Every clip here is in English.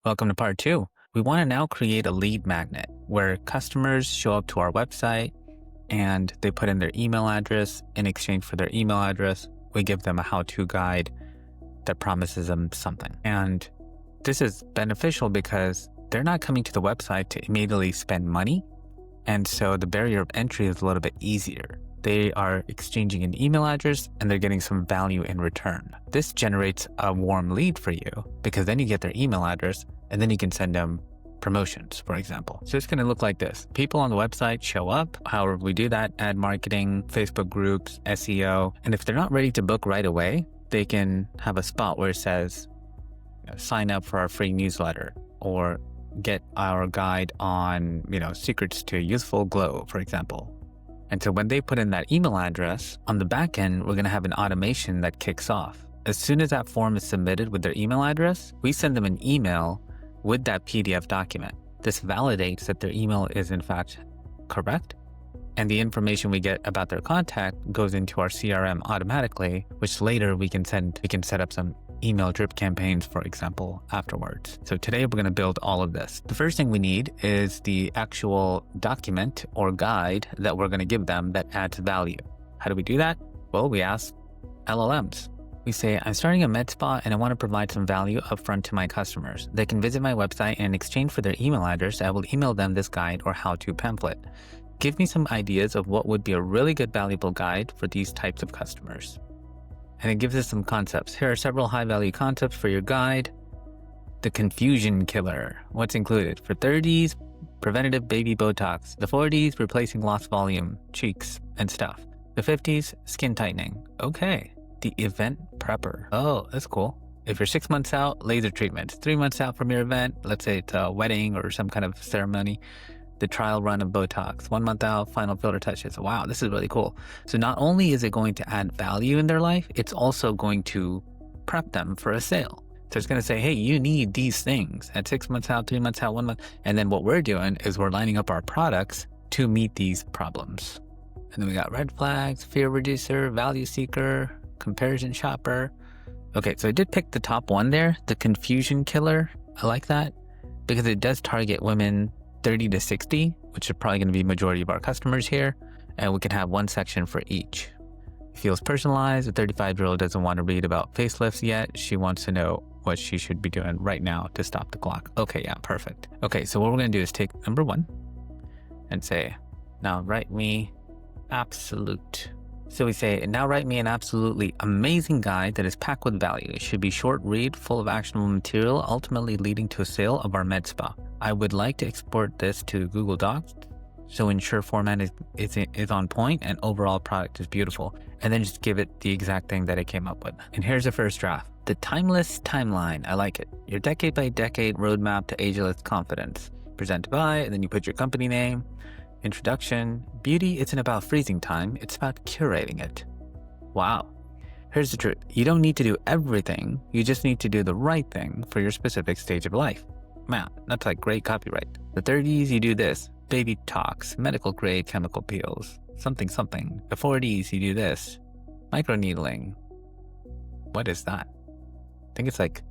Welcome to part 2. We want to now create a lead magnet where customers show up to our website and they put in their email address. In exchange for their email address, we give them a how-to guide that promises them something. And this is beneficial because they're not coming to the website to immediately spend money. And so the barrier of entry is a little bit easier. They are exchanging an email address and they're getting some value in return. This generates a warm lead for you because then you get their email address and then you can send them promotions, for example. So it's going to look like this. People on the website show up. However, we do that, ad marketing, Facebook groups, SEO. And if they're not ready to book right away, they can have a spot where it says, sign up for our free newsletter or get our guide on, secrets to youthful glow, for example. And so when they put in that email address, on the back end, we're going to have an automation that kicks off. As soon as that form is submitted with their email address, we send them an email with that PDF document. This validates that their email is in fact correct. And the information we get about their contact goes into our CRM automatically, which later we can set up some email drip campaigns, for example, afterwards. So today we're going to build all of this. The first thing we need is the actual document or guide that we're going to give them that adds value. How do we do that? Well, we ask LLMs. We say, I'm starting a med spa and I want to provide some value upfront to my customers. They can visit my website and in exchange for their email address, I will email them this guide or how-to pamphlet. Give me some ideas of what would be a really good valuable guide for these types of customers. And it gives us some concepts. Here are several high-value concepts for your guide. The confusion killer. What's included? For 30s, preventative baby Botox. The 40s, replacing lost volume, cheeks, and stuff. The 50s, skin tightening. Okay. The event prepper. Oh, that's cool. If you're 6 months out, laser treatments. 3 months out from your event, let's say it's a wedding or some kind of ceremony, the trial run of Botox. 1 month out, final filter touches. Wow, this is really cool. So not only is it going to add value in their life, it's also going to prep them for a sale. So it's going to say, hey, you need these things at 6 months out, 3 months out, 1 month. And then what we're doing is we're lining up our products to meet these problems. And then we got red flags, fear reducer, value seeker, comparison shopper. Okay, so I did pick the top one there, the confusion killer. I like that because it does target women 30 to 60, which are probably going to be majority of our customers here. And we can have one section for each. It feels personalized. A 35-year-old doesn't want to read about facelifts yet. She wants to know what she should be doing right now to stop the clock. Okay, yeah, perfect. Okay, so what we're going to do is take number 1 and say, now write me absolute. So we say, now write me an absolutely amazing guide that is packed with value. It should be short read, full of actionable material, ultimately leading to a sale of our med spa. I would like to export this to Google Docs, so ensure format is on point and overall product is beautiful. And then just give it the exact thing that it came up with. And here's the first draft. The timeless timeline. I like it. Your decade by decade roadmap to ageless confidence. Presented by, and then you put your company name. Introduction. Beauty isn't about freezing time, it's about curating it. Wow. Here's the truth. You don't need to do everything. You just need to do the right thing for your specific stage of life. Man, that's like great copyright. The 30s, you do this. Baby talks, medical grade chemical peels, something, something. The 40s, you do this. Microneedling. What is that? I think it's like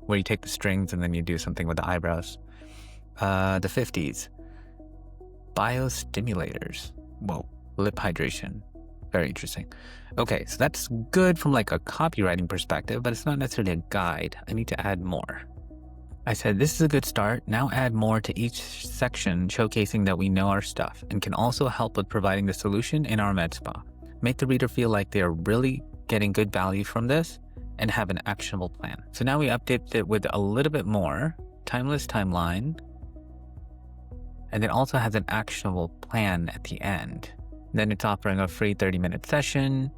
where you take the strings and then you do something with the eyebrows. The 50s. Biostimulators. Whoa, lip hydration. Very interesting. Okay, so that's good from like a copywriting perspective, but it's not necessarily a guide. I need to add more. I said, this is a good start. Now add more to each section, showcasing that we know our stuff and can also help with providing the solution in our med spa. Make the reader feel like they are really getting good value from this and have an actionable plan. So now we update it with a little bit more. Timeless timeline. And it also has an actionable plan at the end. Then it's offering a free 30-minute session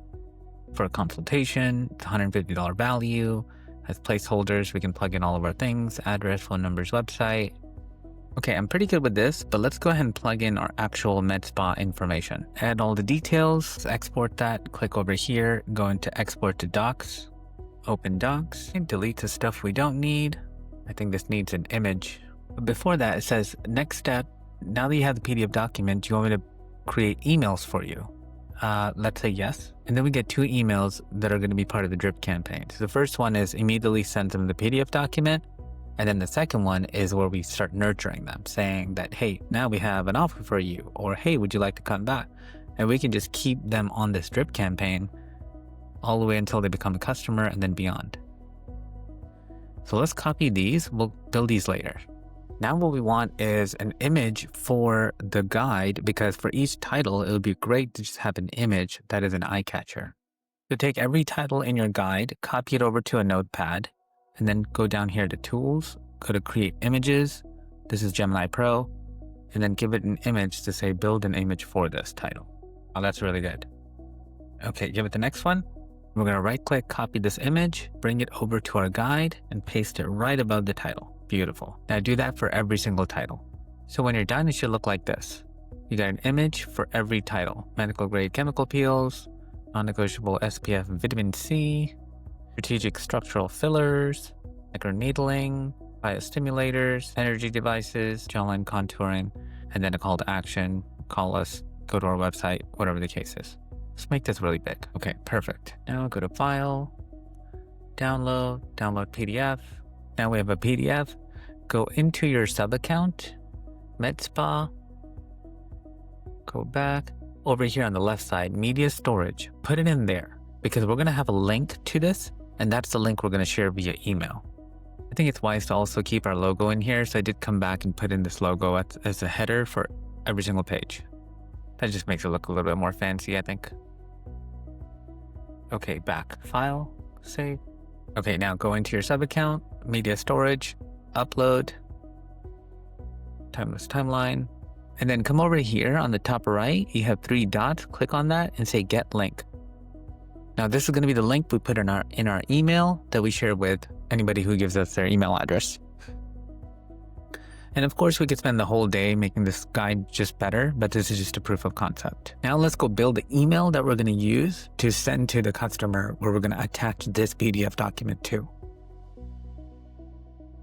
for a consultation. It's $150 value. Has placeholders. We can plug in all of our things, address, phone numbers, website. Okay, I'm pretty good with this, but let's go ahead and plug in our actual med spa information. Add all the details, export that, click over here, go into export to docs, open docs, and delete the stuff we don't need. I think this needs an image. But before that, it says, next step, now that you have the PDF document, do you want me to create emails for you? Let's say yes. And then we get 2 emails that are going to be part of the drip campaign. So the first one is immediately send them the PDF document. And then the second one is where we start nurturing them, saying that, hey, now we have an offer for you, or hey, would you like to come back? And we can just keep them on this drip campaign all the way until they become a customer and then beyond. So let's copy these. We'll build these later. Now what we want is an image for the guide, because for each title, it would be great to just have an image that is an eye catcher. So take every title in your guide, copy it over to a notepad, and then go down here to Tools, go to Create Images. This is Gemini Pro, and then give it an image to say, build an image for this title. Oh, that's really good. Okay, give it the next one. We're going to right click, copy this image, bring it over to our guide, and paste it right above the title. Beautiful. Now do that for every single title. So when you're done, it should look like this. You got an image for every title: medical grade chemical peels, non-negotiable SPF and vitamin C, strategic structural fillers, microneedling, biostimulators, energy devices, jawline contouring, and then a call to action: call us, go to our website, whatever the case is. Let's make this really big. Okay, perfect. Now go to File, Download PDF. Now we have a PDF. Go into your sub account, Med Spa, go back. Over here on the left side, media storage, put it in there, because we're going to have a link to this, and that's the link we're going to share via email. I think it's wise to also keep our logo in here, so I did come back and put in this logo as a header for every single page. That just makes it look a little bit more fancy, I think. Okay, back, File, Save. Okay, now go into your sub account, media storage, upload, timeless timeline. And then come over here on the top right, you have 3 dots, click on that and say get link. Now this is going to be the link we put in our email that we share with anybody who gives us their email address. And of course we could spend the whole day making this guide just better, but this is just a proof of concept. Now let's go build the email that we're going to use to send to the customer, where we're going to attach this PDF document to.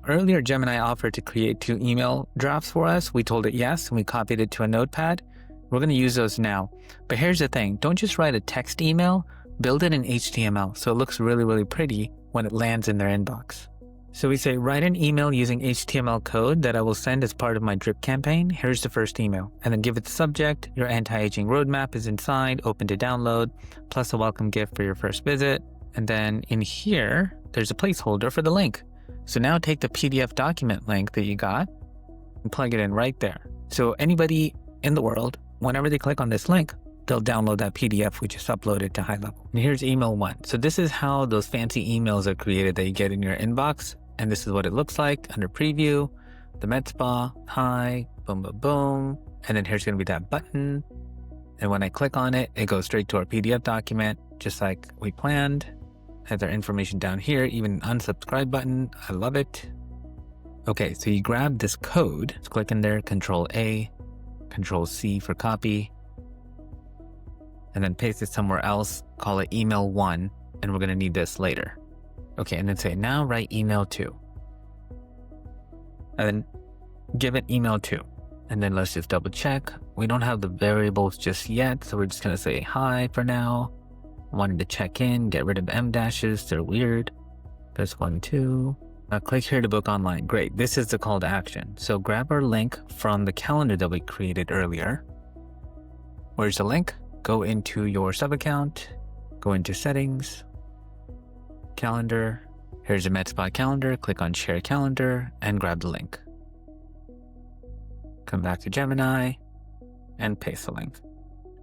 Earlier, Gemini offered to create 2 email drafts for us. We told it yes, and we copied it to a notepad. We're going to use those now. But here's the thing. Don't just write a text email. Build it in HTML so it looks really, really pretty when it lands in their inbox. So we say, write an email using HTML code that I will send as part of my drip campaign. Here's the first email. And then give it the subject. Your anti-aging roadmap is inside, open to download, plus a welcome gift for your first visit. And then in here, there's a placeholder for the link. So now take the PDF document link that you got and plug it in right there. So anybody in the world, whenever they click on this link, they'll download that PDF we just uploaded to GoHighLevel. And here's email 1. So this is how those fancy emails are created that you get in your inbox. And this is what it looks like under preview, the Med Spa, hi, boom, boom, boom. And then here's going to be that button. And when I click on it, it goes straight to our PDF document, just like we planned. Has our information down here, even an unsubscribe button. I love it. Okay, so you grab this code, just click in there, Control A, Control C for copy, and then paste it somewhere else, call it email 1, and we're going to need this later. Okay, and then say, now write email 2. And then give it email 2. And then let's just double check. We don't have the variables just yet, so we're just going to say hi for now. Wanted to check in, get rid of M dashes, they're weird. There's 1, 2. Now click here to book online. Great, this is the call to action. So grab our link from the calendar that we created earlier. Where's the link? Go into your sub account, go into settings, calendar. Here's a Med Spa calendar, click on share calendar and grab the link. Come back to Gemini and paste the link.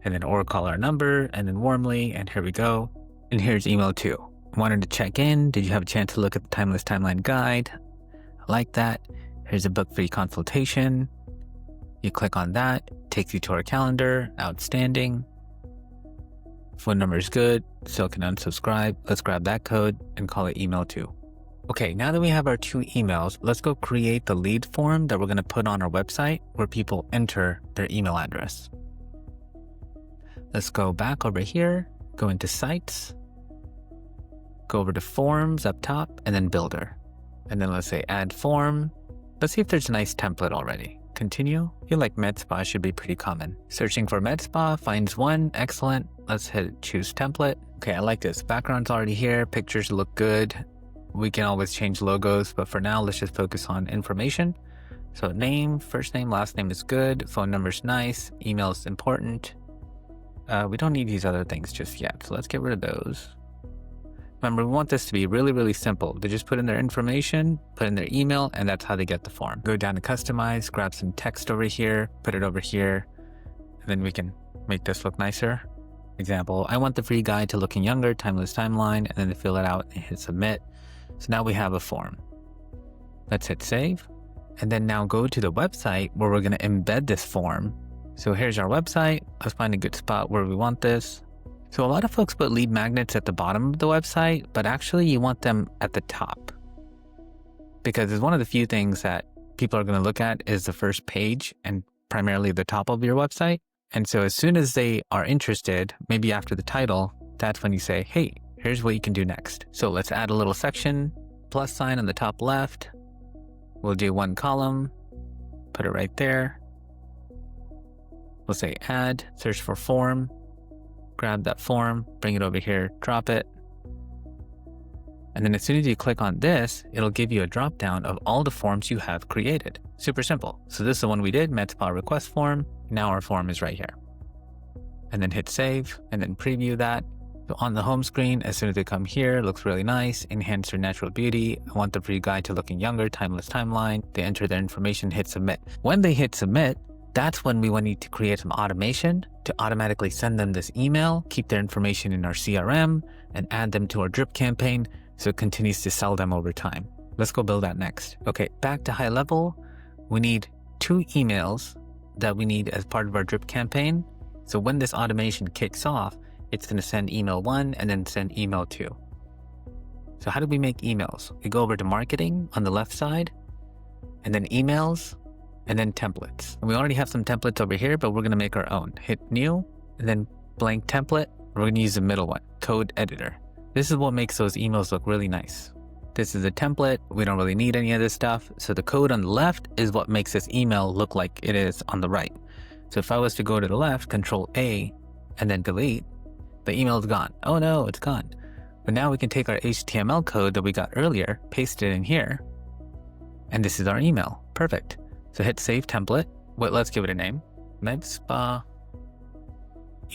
And then or call our number, and then warmly, and here we go. And here's email 2. Wanted to check in. Did you have a chance to look at the Timeless Timeline guide? I like that. Here's a book free consultation. You click on that, takes you to our calendar. Outstanding. Phone number is good, so can unsubscribe. Let's grab that code and call it email 2. Okay, now that we have our 2 emails, let's go create the lead form that we're going to put on our website where people enter their email address. Let's go back over here, go into Sites, go over to Forms up top, and then Builder. And then let's say Add Form. Let's see if there's a nice template already. Continue. I feel like Med Spa should be pretty common. Searching for Med Spa, finds one. Excellent. Let's hit Choose Template. Okay, I like this. Background's already here. Pictures look good. We can always change logos, but for now, let's just focus on information. So name, first name, last name is good. Phone number is nice. Email is important. We don't need these other things just yet. So let's get rid of those. Remember, we want this to be really, really simple. They just put in their information, put in their email, and that's how they get the form. Go down to customize, grab some text over here, put it over here, and then we can make this look nicer. Example, I want the free guide to looking younger, timeless timeline, and then to fill it out and hit submit. So now we have a form. Let's hit save. And then now go to the website where we're gonna embed this form. So here's our website. Let's find a good spot where we want this. So a lot of folks put lead magnets at the bottom of the website, but actually you want them at the top. Because it's one of the few things that people are gonna look at is the first page and primarily the top of your website. And so as soon as they are interested, maybe after the title, that's when you say, hey, here's what you can do next. So let's add a little section, plus sign on the top left. We'll do one column, put it right there. We'll say add, search for form, grab that form, bring it over here, drop it. And then as soon as you click on this, it'll give you a drop down of all the forms you have created. Super simple. So this is the one we did, med spa request form. Now our form is right here. And then hit save and then preview that. So on the home screen, as soon as they come here, it looks really nice. Enhance their natural beauty. I want the free guide to looking younger, timeless timeline. They enter their information, hit submit. When they hit submit, that's when we need to create some automation to automatically send them this email, keep their information in our CRM, and add them to our drip campaign so it continues to sell them over time. Let's go build that next. Okay, back to high level. We need 2 emails that we need as part of our drip campaign. So when this automation kicks off, it's going to send email 1 and then send email 2. So how do we make emails? We go over to marketing on the left side, and then emails, and then templates. And we already have some templates over here, but we're going to make our own. Hit new, and then blank template. We're going to use the middle one, code editor. This is what makes those emails look really nice. This is a template. We don't really need any of this stuff. So the code on the left is what makes this email look like it is on the right. So if I was to go to the left, Control A, and then delete, the email is gone. Oh no, it's gone. But now we can take our HTML code that we got earlier, paste it in here, and this is our email. Perfect. So hit save template. Wait, let's give it a name. Med Spa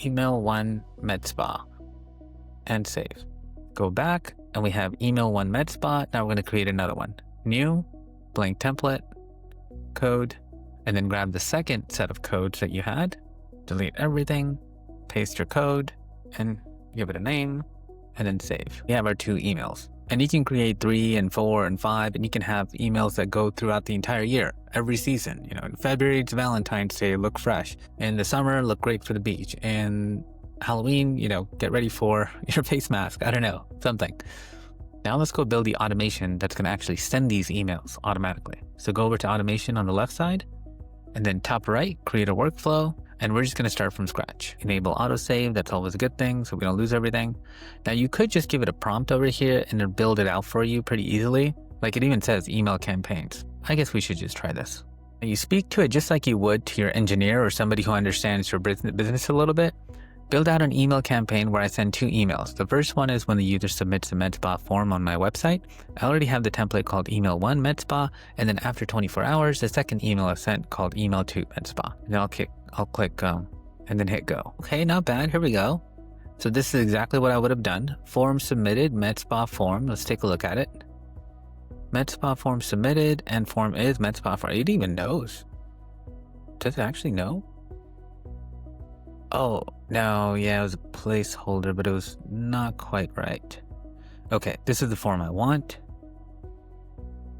email 1 med spa and save. Go back and we have email 1 med spa. Now we're going to create another one. New, blank template, code, and then grab the second set of codes that you had, delete everything, paste your code, and give it a name, and then save. We have our 2 emails. And you can create 3 and 4 and 5, and you can have emails that go throughout the entire year, every season. You know, in February, it's Valentine's Day, look fresh. In the summer, look great for the beach. And Halloween, you know, get ready for your face mask. I don't know, something. Now let's go build the automation that's going to actually send these emails automatically. So go over to automation on the left side, and then top right, create a workflow. And we're just going to start from scratch. Enable autosave, that's always a good thing, so we don't lose everything. Now you could just give it a prompt over here and it'll build it out for you pretty easily. Like it even says email campaigns. I guess we should just try this. Now you speak to it just like you would to your engineer or somebody who understands your business a little bit. Build out an email campaign where I send 2 emails. The first one is when the user submits a MedSpa form on my website. I already have the template called email 1 MedSpa, and then after 24 hours, the second email is sent called email 2 MedSpa. And then I'll click and then hit go. Okay, not bad, here we go. So this is exactly what I would have done. Form submitted, MedSpa form. Let's take a look at it. MedSpa form submitted, and form is MedSpa form. It even knows. Does it actually know? Oh, no, yeah, it was a placeholder, but it was not quite right. Okay, this is the form I want.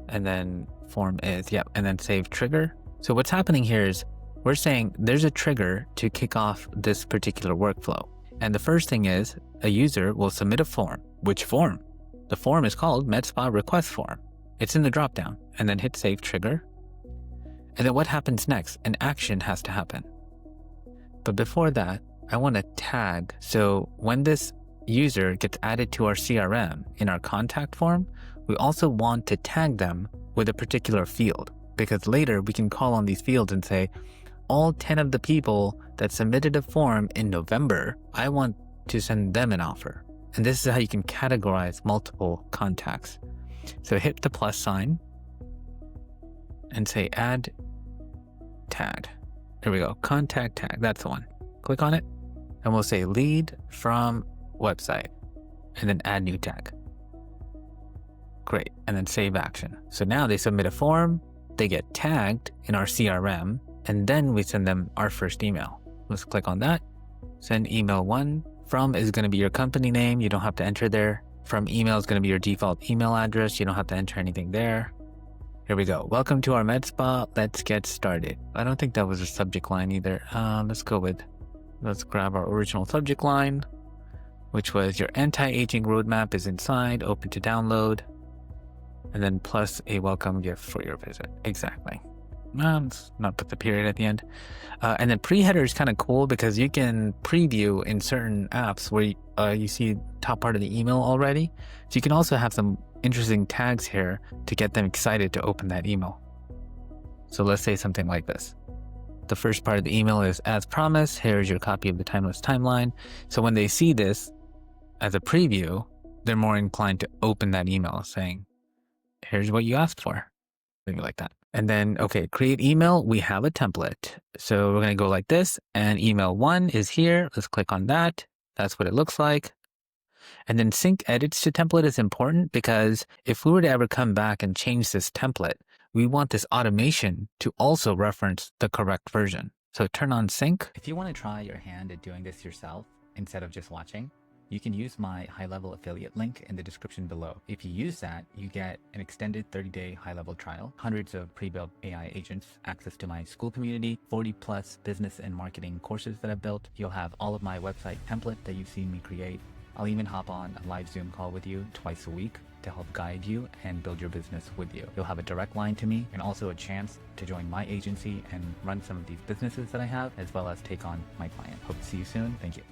And then form is, yep, and then save trigger. So what's happening here is we're saying there's a trigger to kick off this particular workflow. And the first thing is a user will submit a form. Which form? The form is called MedSpa request form. It's in the dropdown, and then hit save trigger. And then what happens next? An action has to happen. But before that, I want to tag. So when this user gets added to our CRM in our contact form, we also want to tag them with a particular field, because later we can call on these fields and say, all 10 of the people that submitted a form in November, I want to send them an offer. And this is how you can categorize multiple contacts. So hit the plus sign and say add tag. There we go. Contact tag. That's the one. Click on it and we'll say lead from website and then add new tag. Great. And then save action. So now they submit a form, they get tagged in our CRM, and then we send them our first email. Let's click on that. Send email 1. From is going to be your company name. You don't have to enter there. From email is going to be your default email address. You don't have to enter anything there. Here we go. Welcome to our med spa. Let's get started. I don't think that was a subject line either. Let's grab our original subject line, which was your anti-aging roadmap is inside, open to download, and then plus a welcome gift for your visit. Exactly. Let's not put the period at the end. And then pre-header is kind of cool because you can preview in certain apps where you see top part of the email already. So you can also have some interesting tags here to get them excited to open that email. So let's say something like this. The first part of the email is, as promised, here's your copy of the timeless timeline. So when they see this as a preview, they're more inclined to open that email saying, here's what you asked for. Maybe like that. And then, okay, create email. We have a template. So we're going to go like this, and email 1 is here. Let's click on that. That's what it looks like. And then sync edits to template is important because if we were to ever come back and change this template, we want this automation to also reference the correct version. So turn on sync. If you want to try your hand at doing this yourself instead of just watching, you can use my high-level affiliate link in the description below. If you use that, you get an extended 30-day high-level trial, hundreds of pre-built AI agents, access to my school community, 40+ business and marketing courses that I've built. You'll have all of my website template that you've seen me create. I'll even hop on a live Zoom call with you twice a week to help guide you and build your business with you. You'll have a direct line to me and also a chance to join my agency and run some of these businesses that I have, as well as take on my client. Hope to see you soon. Thank you.